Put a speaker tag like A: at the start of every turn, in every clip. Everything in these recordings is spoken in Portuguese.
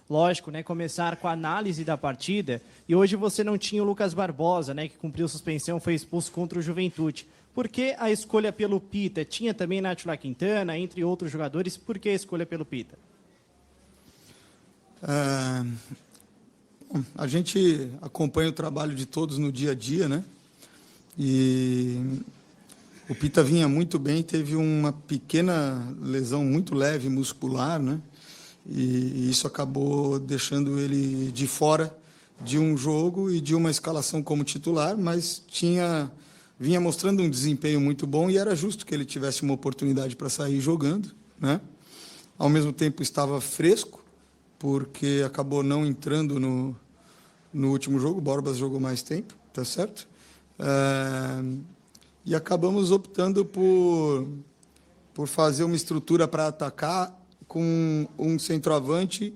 A: Lógico, né, começar com a análise da partida, e hoje você não tinha o Lucas Barbosa, né, que cumpriu suspensão, foi expulso contra o Juventude. Por que a escolha pelo Pita? Tinha também Nátila Quintana, entre outros jogadores, por que a escolha pelo Pita?
B: A gente acompanha o trabalho de todos no dia a dia, né? E o Pita vinha muito bem, teve uma pequena lesão muito leve muscular, né? E isso acabou deixando ele de fora de um jogo e de uma escalação como titular, mas vinha mostrando um desempenho muito bom e era justo que ele tivesse uma oportunidade para sair jogando, né? Ao mesmo tempo estava fresco, porque acabou não entrando no último jogo, o Borbas jogou mais tempo, tá certo? E acabamos optando por fazer uma estrutura para atacar com um centroavante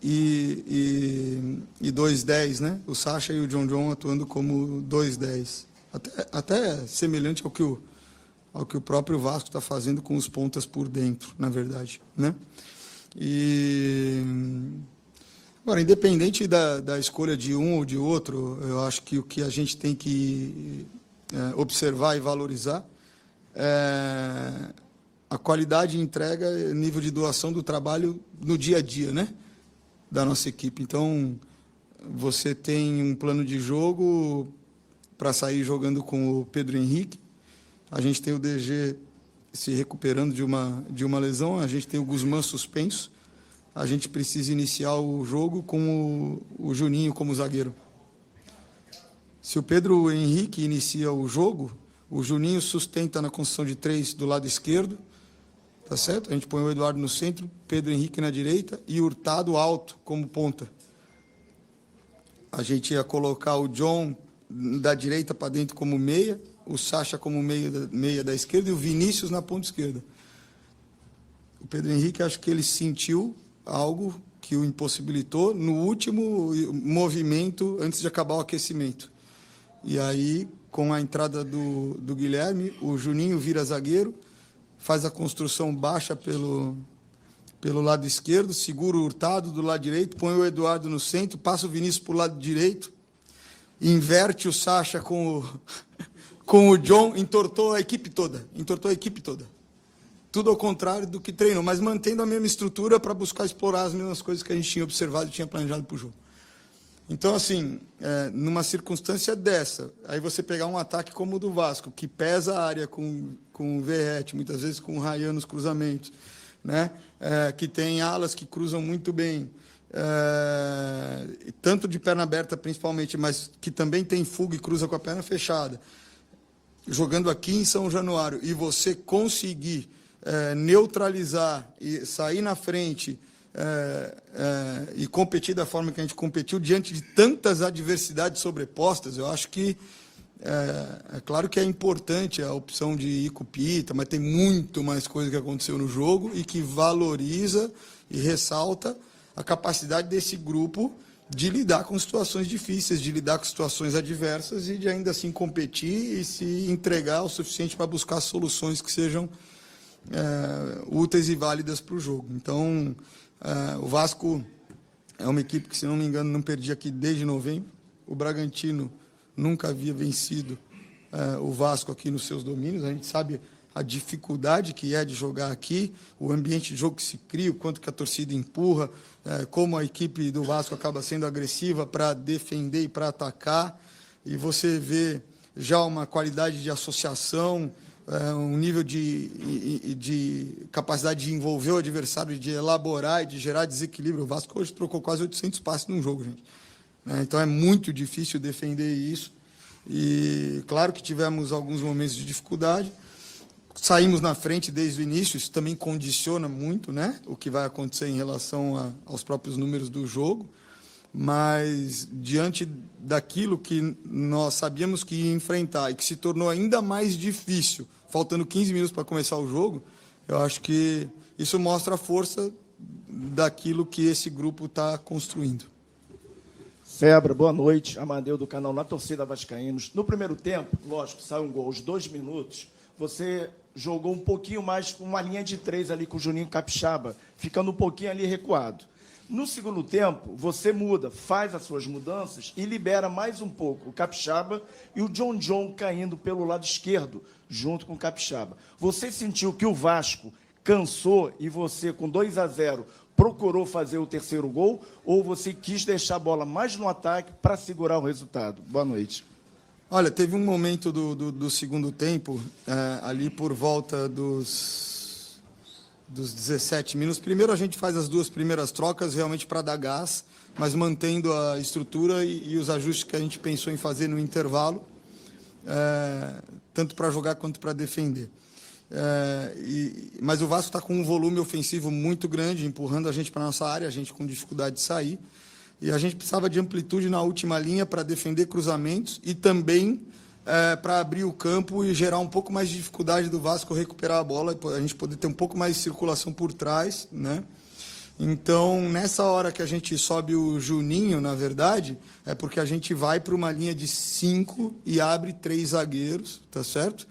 B: e 2-10, né? O Sacha e o John atuando como 2-10. Até semelhante ao que o próprio Vasco está fazendo com os pontas por dentro, na verdade, né? Agora, independente da escolha de um ou de outro, eu acho que o que a gente tem que observar e valorizar é a qualidade e entrega, nível de doação do trabalho no dia a dia, né, da nossa equipe. Então, você tem um plano de jogo para sair jogando com o Pedro Henrique, a gente tem o DG se recuperando de uma lesão, a gente tem o Guzmán suspenso, a gente precisa iniciar o jogo com o Juninho como zagueiro. Se o Pedro Henrique inicia o jogo, o Juninho sustenta na construção de 3 do lado esquerdo, tá certo? A gente põe o Eduardo no centro, Pedro Henrique na direita e Hurtado alto como ponta. A gente ia colocar o John da direita para dentro como meia, o Sacha como meia da esquerda e o Vinícius na ponta esquerda. O Pedro Henrique, acho que ele sentiu algo que o impossibilitou no último movimento antes de acabar o aquecimento. E aí, com a entrada do Guilherme, o Juninho vira zagueiro, faz a construção baixa pelo lado esquerdo, segura o Hurtado do lado direito, põe o Eduardo no centro, passa o Vinícius para o lado direito, inverte o Sacha com o John, entortou a equipe toda. Tudo ao contrário do que treinou, mas mantendo a mesma estrutura para buscar explorar as mesmas coisas que a gente tinha observado e tinha planejado para o jogo. Então, assim, numa circunstância dessa, aí você pegar um ataque como o do Vasco, que pesa a área com o Verratti, muitas vezes com o Ryan nos cruzamentos, né? Que tem alas que cruzam muito bem, tanto de perna aberta principalmente, mas que também tem fuga e cruza com a perna fechada, jogando aqui em São Januário, e você conseguir neutralizar e sair na frente e competir da forma que a gente competiu diante de tantas adversidades sobrepostas, eu acho que é claro que é importante a opção de ir com o Pita, mas tem muito mais coisa que aconteceu no jogo e que valoriza e ressalta a capacidade desse grupo de lidar com situações difíceis, de lidar com situações adversas e de ainda assim competir e se entregar o suficiente para buscar soluções que sejam úteis e válidas para o jogo. Então, o Vasco é uma equipe que, se não me engano, não perdia aqui desde novembro. O Bragantino nunca havia vencido o Vasco aqui nos seus domínios. A gente sabe a dificuldade que é de jogar aqui, o ambiente de jogo que se cria, o quanto que a torcida empurra, como a equipe do Vasco acaba sendo agressiva para defender e para atacar. E você vê já uma qualidade de associação, um nível de capacidade de envolver o adversário, de elaborar e de gerar desequilíbrio. O Vasco hoje trocou quase 800 passes num jogo, gente. Então é muito difícil defender isso. E claro que tivemos alguns momentos de dificuldade. Saímos na frente desde o início, isso também condiciona muito, né, o que vai acontecer em relação aos próprios números do jogo. Mas, diante daquilo que nós sabíamos que ia enfrentar e que se tornou ainda mais difícil, faltando 15 minutos para começar o jogo, eu acho que isso mostra a força daquilo que esse grupo está construindo.
C: Febra, boa noite. Amadeu, do canal Na Torcida Vascaínos. No primeiro tempo, lógico, saiu um gol aos 2 minutos, você jogou um pouquinho mais com uma linha de 3 ali com o Juninho Capixaba, ficando um pouquinho ali recuado. No segundo tempo, você muda, faz as suas mudanças e libera mais um pouco o Capixaba e o John caindo pelo lado esquerdo, junto com o Capixaba. Você sentiu que o Vasco cansou e você, com 2-0, procurou fazer o terceiro gol, ou você quis deixar a bola mais no ataque para segurar o resultado? Boa noite.
B: Olha, teve um momento do segundo tempo, ali por volta dos 17 minutos. Primeiro a gente faz as duas primeiras trocas realmente para dar gás, mas mantendo a estrutura e os ajustes que a gente pensou em fazer no intervalo, tanto para jogar quanto para defender. Mas o Vasco está com um volume ofensivo muito grande, empurrando a gente para a nossa área, a gente com dificuldade de sair. E a gente precisava de amplitude na última linha para defender cruzamentos e também para abrir o campo e gerar um pouco mais de dificuldade do Vasco recuperar a bola, a gente poder ter um pouco mais de circulação por trás, né? Então, nessa hora que a gente sobe o Juninho, na verdade, é porque a gente vai para uma linha de 5 e abre 3 zagueiros, tá certo?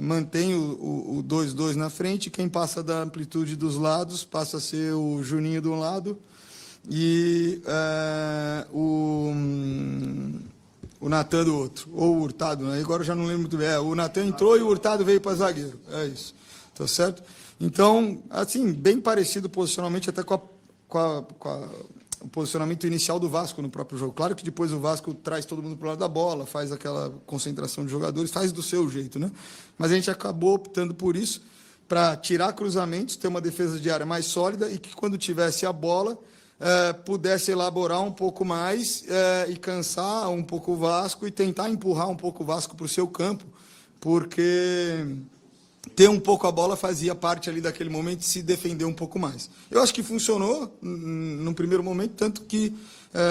B: Mantém o 2-2 na frente, quem passa da amplitude dos lados passa a ser o Juninho de um lado e o Natan do outro, ou o Hurtado, né? Agora eu já não lembro muito bem. O Natan entrou e o Hurtado veio para zagueiro, é isso, tá certo? Então, assim, bem parecido posicionalmente até com o posicionamento inicial do Vasco no próprio jogo. Claro que depois o Vasco traz todo mundo para o lado da bola, faz aquela concentração de jogadores, faz do seu jeito, né? Mas a gente acabou optando por isso, para tirar cruzamentos, ter uma defesa de área mais sólida e que quando tivesse a bola pudesse elaborar um pouco mais e cansar um pouco o Vasco e tentar empurrar um pouco o Vasco para o seu campo, porque ter um pouco a bola fazia parte ali daquele momento de se defender um pouco mais. Eu acho que funcionou num primeiro momento, tanto que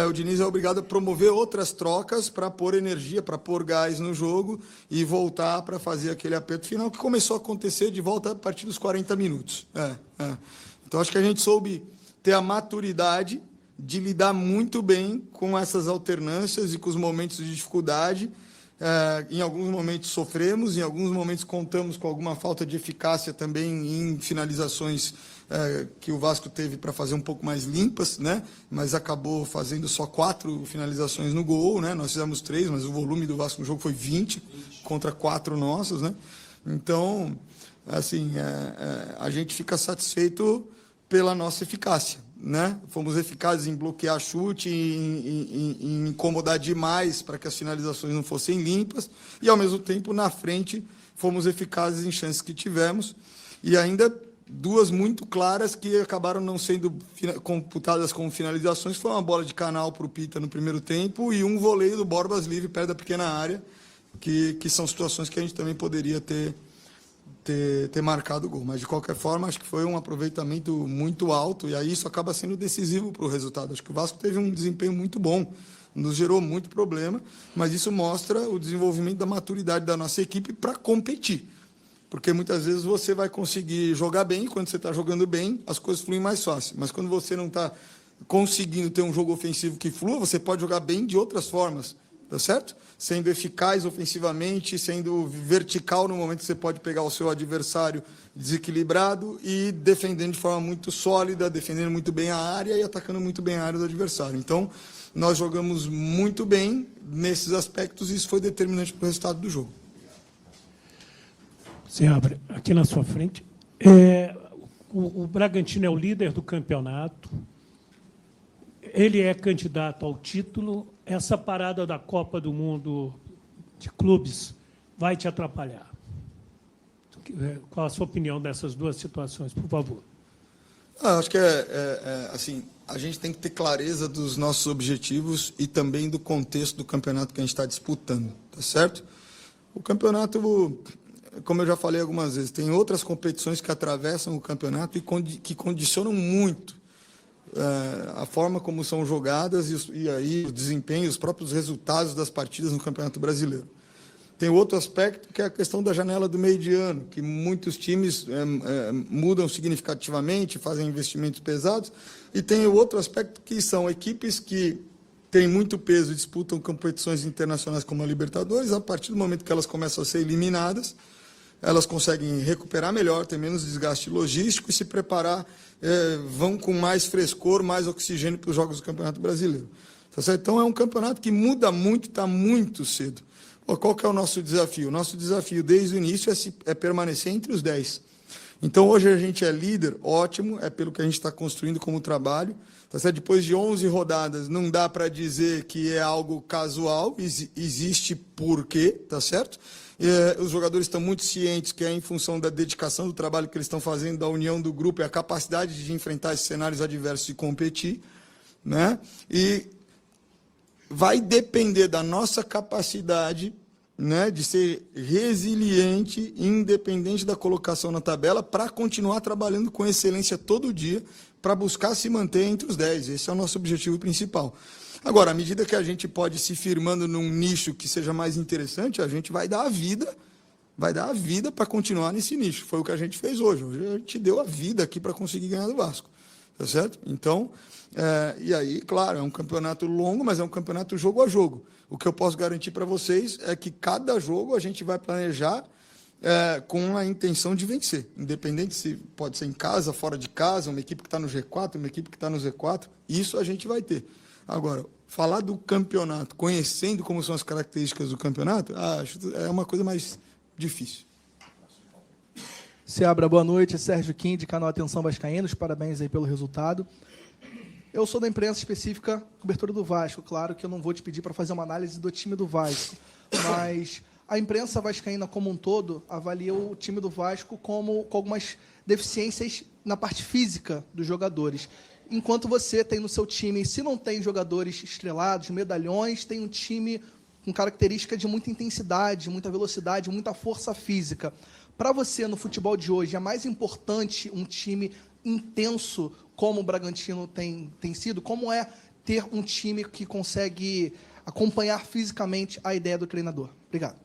B: o Diniz é obrigado a promover outras trocas para pôr energia, para pôr gás no jogo e voltar para fazer aquele aperto final que começou a acontecer de volta a partir dos 40 minutos. Então, acho que a gente soube ter a maturidade de lidar muito bem com essas alternâncias e com os momentos de dificuldade. Em alguns momentos sofremos, em alguns momentos contamos com alguma falta de eficácia também em finalizações que o Vasco teve para fazer um pouco mais limpas, né? Mas acabou fazendo só 4 finalizações no gol, né? Nós fizemos 3, mas o volume do Vasco no jogo foi 20 contra 4 nossos, né? Então, assim, a gente fica satisfeito pela nossa eficácia, né? Fomos eficazes em bloquear chute, em incomodar demais para que as finalizações não fossem limpas e, ao mesmo tempo, na frente, fomos eficazes em chances que tivemos e ainda 2 muito claras que acabaram não sendo computadas como finalizações. Foi uma bola de canal para o Pita no primeiro tempo e um voleio do Borbas livre perto da pequena área, que são situações que a gente também poderia ter marcado o gol. Mas, de qualquer forma, acho que foi um aproveitamento muito alto e aí isso acaba sendo decisivo para o resultado. Acho que o Vasco teve um desempenho muito bom, nos gerou muito problema, mas isso mostra o desenvolvimento da maturidade da nossa equipe para competir. Porque muitas vezes você vai conseguir jogar bem, quando você está jogando bem, as coisas fluem mais fácil. Mas quando você não está conseguindo ter um jogo ofensivo que flua, você pode jogar bem de outras formas, tá certo? Sendo eficaz ofensivamente, sendo vertical no momento que você pode pegar o seu adversário desequilibrado e defendendo de forma muito sólida, defendendo muito bem a área e atacando muito bem a área do adversário. Então, nós jogamos muito bem nesses aspectos e isso foi determinante para o resultado do jogo.
D: Você abre aqui na sua frente. O Bragantino é o líder do campeonato. Ele é candidato ao título. Essa parada da Copa do Mundo de clubes vai te atrapalhar? Qual a sua opinião dessas 2 situações, por favor?
B: Acho que assim, a gente tem que ter clareza dos nossos objetivos e também do contexto do campeonato que a gente está disputando, tá certo? O campeonato, como eu já falei algumas vezes, tem outras competições que atravessam o campeonato e que condicionam muito a forma como são jogadas e aí o desempenho, os próprios resultados das partidas no Campeonato Brasileiro. Tem outro aspecto que é a questão da janela do meio de ano, que muitos times mudam significativamente, fazem investimentos pesados, e tem o outro aspecto que são equipes que têm muito peso e disputam competições internacionais como a Libertadores. A partir do momento que elas começam a ser eliminadas, elas conseguem recuperar melhor, ter menos desgaste logístico e se preparar, vão com mais frescor, mais oxigênio para os jogos do Campeonato Brasileiro. Tá certo? Então, é um campeonato que muda muito, está muito cedo. Qual que é o nosso desafio? O nosso desafio, desde o início, é permanecer entre os 10. Então, hoje a gente é líder, ótimo, é pelo que a gente está construindo como trabalho. Tá certo? Depois de 11 rodadas, não dá para dizer que é algo casual, existe porquê, tá certo? Os jogadores estão muito cientes que é em função da dedicação do trabalho que eles estão fazendo, da união do grupo e a capacidade de enfrentar esses cenários adversos e competir, né? E vai depender da nossa capacidade, né, de ser resiliente, independente da colocação na tabela, para continuar trabalhando com excelência todo dia, para buscar se manter entre os 10. Esse é o nosso objetivo principal. Agora, à medida que a gente pode se firmando num nicho que seja mais interessante, a gente vai dar a vida para continuar nesse nicho. Foi o que a gente fez hoje. Hoje a gente deu a vida aqui para conseguir ganhar do Vasco. Tá certo? Então, e aí, claro, é um campeonato longo, mas é um campeonato jogo a jogo. O que eu posso garantir para vocês é que cada jogo a gente vai planejar com a intenção de vencer. Independente se pode ser em casa, fora de casa, uma equipe que está no G4, uma equipe que está no Z4, isso a gente vai ter. Agora, falar do campeonato, conhecendo como são as características do campeonato, acho que é uma coisa mais difícil.
E: Seabra, boa noite. Sérgio Kim, de canal Atenção Vascaínos. Parabéns aí pelo resultado. Eu sou da imprensa específica, cobertura do Vasco. Claro que eu não vou te pedir para fazer uma análise do time do Vasco, mas a imprensa vascaína como um todo avalia o time do Vasco com algumas deficiências na parte física dos jogadores. Enquanto você tem no seu time, se não tem jogadores estrelados, medalhões, tem um time com característica de muita intensidade, muita velocidade, muita força física. Para você, no futebol de hoje, é mais importante um time intenso, como o Bragantino tem sido? Como é ter um time que consegue acompanhar fisicamente a ideia do treinador? Obrigado.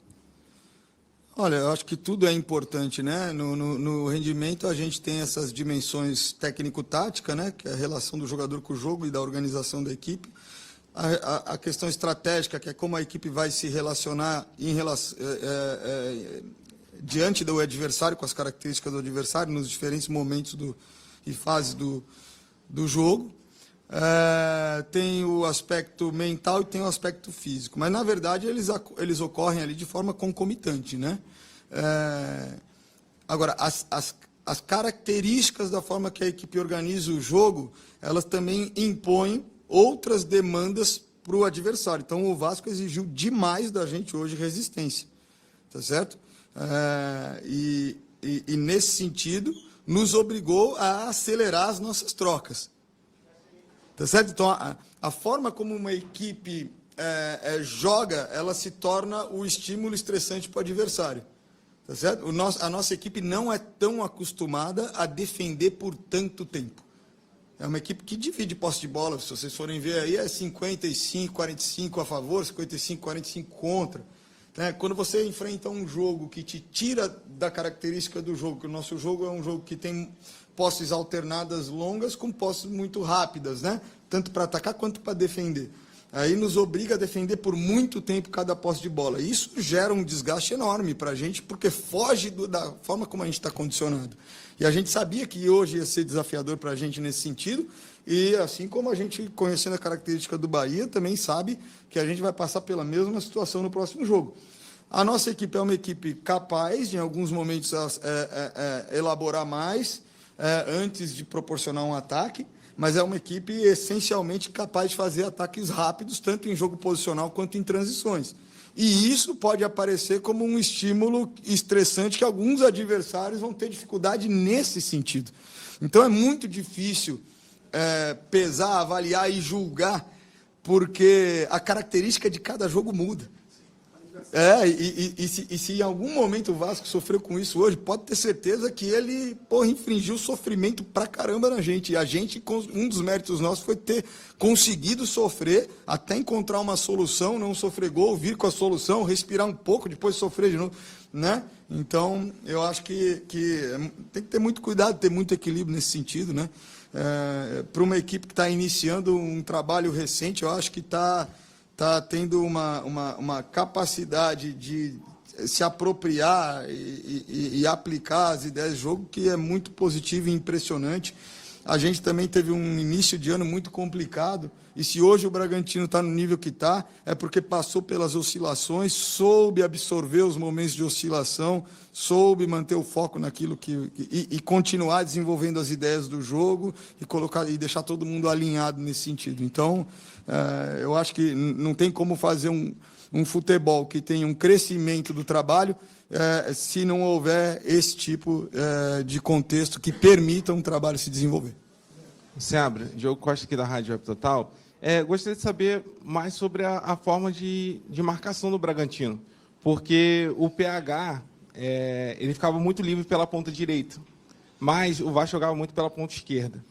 B: Olha, eu acho que tudo é importante, né? No rendimento, a gente tem essas dimensões técnico-tática, né? Que é a relação do jogador com o jogo e da organização da equipe. A questão estratégica, que é como a equipe vai se relacionar diante do adversário, com as características do adversário, nos diferentes momentos e fases do jogo. Tem o aspecto mental e tem o aspecto físico. Mas, na verdade, eles ocorrem ali de forma concomitante, né? Agora, as características da forma que a equipe organiza o jogo, elas também impõem outras demandas para o adversário. Então, o Vasco exigiu demais da gente hoje resistência. Tá certo? E nesse sentido, nos obrigou a acelerar as nossas trocas. Tá certo? Então, a forma como uma equipe joga, ela se torna o estímulo estressante para o adversário. Tá certo? A nossa equipe não é tão acostumada a defender por tanto tempo. É uma equipe que divide posse de bola, se vocês forem ver aí, é 55-45 a favor, 55-45 contra. Quando você enfrenta um jogo que te tira da característica do jogo, que o nosso jogo é um jogo que tem posses alternadas longas com posses muito rápidas, né? Tanto para atacar quanto para defender. Aí nos obriga a defender por muito tempo cada posse de bola. Isso gera um desgaste enorme para a gente, porque foge da forma como a gente está condicionado. E a gente sabia que hoje ia ser desafiador para a gente nesse sentido, e assim como a gente, conhecendo a característica do Bahia, também sabe que a gente vai passar pela mesma situação no próximo jogo. A nossa equipe é uma equipe capaz de, em alguns momentos, elaborar mais antes de proporcionar um ataque, mas é uma equipe essencialmente capaz de fazer ataques rápidos, tanto em jogo posicional quanto em transições. E isso pode aparecer como um estímulo estressante que alguns adversários vão ter dificuldade nesse sentido. Então, é muito difícil pesar, avaliar e julgar, porque a característica de cada jogo muda. E se em algum momento o Vasco sofreu com isso hoje, pode ter certeza que ele infringiu sofrimento pra caramba na gente. E a gente, um dos méritos nossos foi ter conseguido sofrer até encontrar uma solução, não sofrer gol, vir com a solução, respirar um pouco, depois sofrer de novo, né? Então, eu acho que tem que ter muito cuidado, ter muito equilíbrio nesse sentido, né? Para uma equipe que está iniciando um trabalho recente, eu acho que está tendo uma capacidade de se apropriar e aplicar as ideias de jogo, que é muito positivo e impressionante. A gente também teve um início de ano muito complicado, e se hoje o Bragantino está no nível que está, é porque passou pelas oscilações, soube absorver os momentos de oscilação, soube manter o foco naquilo e continuar desenvolvendo as ideias do jogo e deixar todo mundo alinhado nesse sentido. Então, eu acho que não tem como fazer um futebol que tenha um crescimento do trabalho se não houver esse tipo de contexto que permita um trabalho se desenvolver.
F: Seabra, Diogo Costa aqui da Rádio Web Total. Gostaria de saber mais sobre a forma de marcação do Bragantino, porque o PH ele ficava muito livre pela ponta direita, mas o Vasco jogava muito pela ponta esquerda.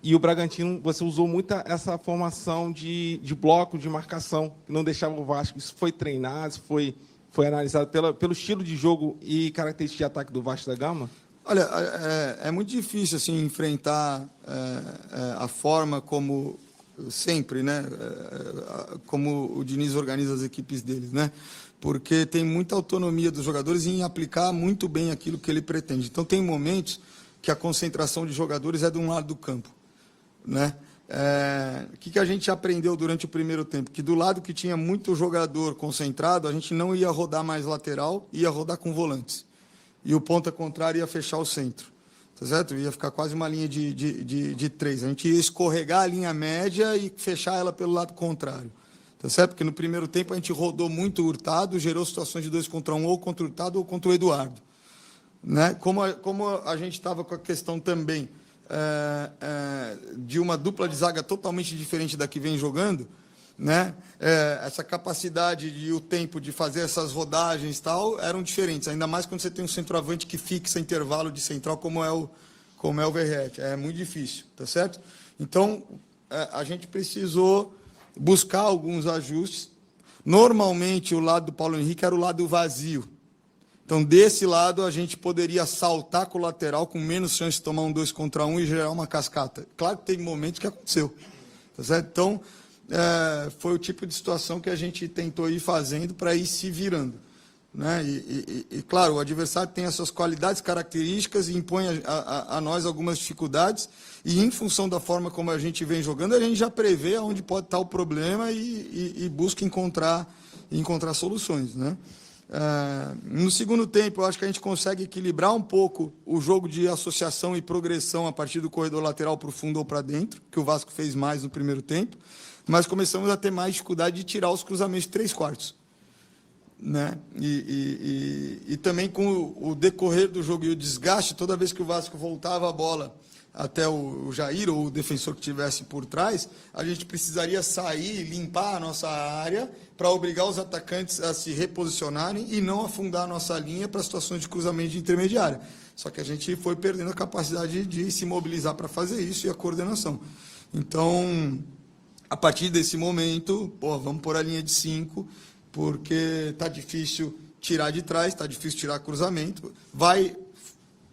F: E o Bragantino, você usou muito essa formação de bloco de marcação, que não deixava o Vasco. Isso foi treinado, isso foi analisado pelo estilo de jogo e características de ataque do Vasco da Gama?
B: Olha, é muito difícil assim, enfrentar a forma como sempre, né? Como o Diniz organiza as equipes deles, né? Porque tem muita autonomia dos jogadores em aplicar muito bem aquilo que ele pretende. Então, tem momentos que a concentração de jogadores é de um lado do campo, né? O que a gente aprendeu durante o primeiro tempo? Que do lado que tinha muito jogador concentrado, a gente não ia rodar mais lateral, ia rodar com volantes. E o ponta contrário ia fechar o centro. Tá certo? Ia ficar quase uma linha de 3. A gente ia escorregar a linha média e fechar ela pelo lado contrário. Tá certo? Porque no primeiro tempo a gente rodou muito o Hurtado, gerou situações de 2 contra 1, ou contra o Hurtado ou contra o Eduardo. Né? Como a gente estava com a questão também de uma dupla de zaga totalmente diferente da que vem jogando, né? Essa capacidade e o tempo de fazer essas rodagens e tal eram diferentes, ainda mais quando você tem um centroavante que fixa intervalo de central como é o Verratti. É muito difícil, tá certo? Então, a gente precisou buscar alguns ajustes. Normalmente, o lado do Paulo Henrique era o lado vazio. Então, desse lado, a gente poderia saltar com o lateral com menos chance de tomar um 2 contra 1 e gerar uma cascata. Claro que teve momentos que aconteceu, tá certo? Então, foi o tipo de situação que a gente tentou ir fazendo para ir se virando, né? E, claro, o adversário tem as suas qualidades, características e impõe a nós algumas dificuldades, e em função da forma como a gente vem jogando, a gente já prevê onde pode estar o problema e busca encontrar soluções, né? No segundo tempo, eu acho que a gente consegue equilibrar um pouco o jogo de associação e progressão a partir do corredor lateral para o fundo ou para dentro, que o Vasco fez mais no primeiro tempo, mas começamos a ter mais dificuldade de tirar os cruzamentos de 3/4. Né? E também com o decorrer do jogo e o desgaste, toda vez que o Vasco voltava a bola até o Jair ou o defensor que estivesse por trás, a gente precisaria sair, limpar a nossa área para obrigar os atacantes a se reposicionarem e não afundar a nossa linha para situações de cruzamento de intermediária. Só que a gente foi perdendo a capacidade de se mobilizar para fazer isso e a coordenação. Então, a partir desse momento, vamos pôr a linha de 5, porque está difícil tirar de trás, está difícil tirar cruzamento.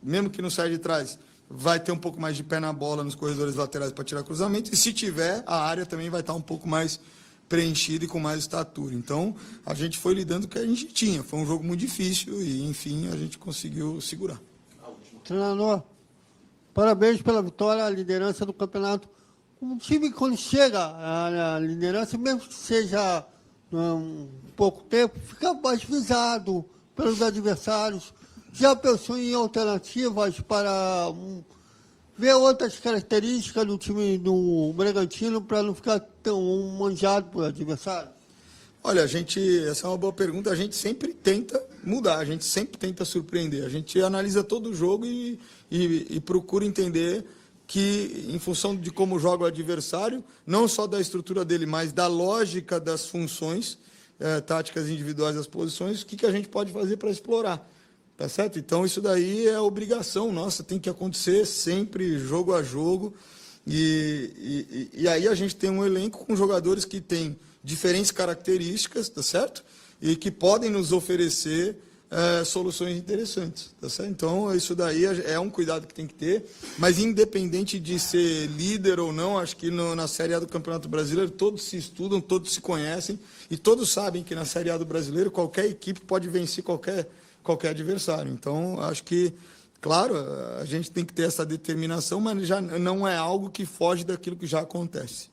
B: Mesmo que não saia de trás, vai ter um pouco mais de pé na bola nos corredores laterais para tirar cruzamento, e se tiver, a área também vai estar um pouco mais preenchida e com mais estatura. Então, a gente foi lidando com o que a gente tinha. Foi um jogo muito difícil e, enfim, a gente conseguiu segurar.
G: Treinador, parabéns pela vitória, a liderança do campeonato. Um time, quando chega à liderança, mesmo que seja um pouco tempo, fica mais visado pelos adversários. Já pensou em alternativas para ver outras características do time do Bragantino para não ficar tão manjado por adversário?
B: Olha, essa é uma boa pergunta. A gente sempre tenta mudar, a gente sempre tenta surpreender. A gente analisa todo o jogo e procura entender que, em função de como joga o adversário, não só da estrutura dele, mas da lógica das funções, táticas individuais das posições, o que a gente pode fazer para explorar. Tá certo? Então, isso daí é obrigação nossa, tem que acontecer sempre, jogo a jogo. E aí a gente tem um elenco com jogadores que têm diferentes características, tá certo? E que podem nos oferecer soluções interessantes, tá certo? Então, isso daí é um cuidado que tem que ter, mas independente de ser líder ou não, acho que na Série A do Campeonato Brasileiro todos se estudam, todos se conhecem e todos sabem que na Série A do Brasileiro qualquer equipe pode vencer qualquer adversário. Então, acho que, claro, a gente tem que ter essa determinação, mas já não é algo que foge daquilo que já acontece.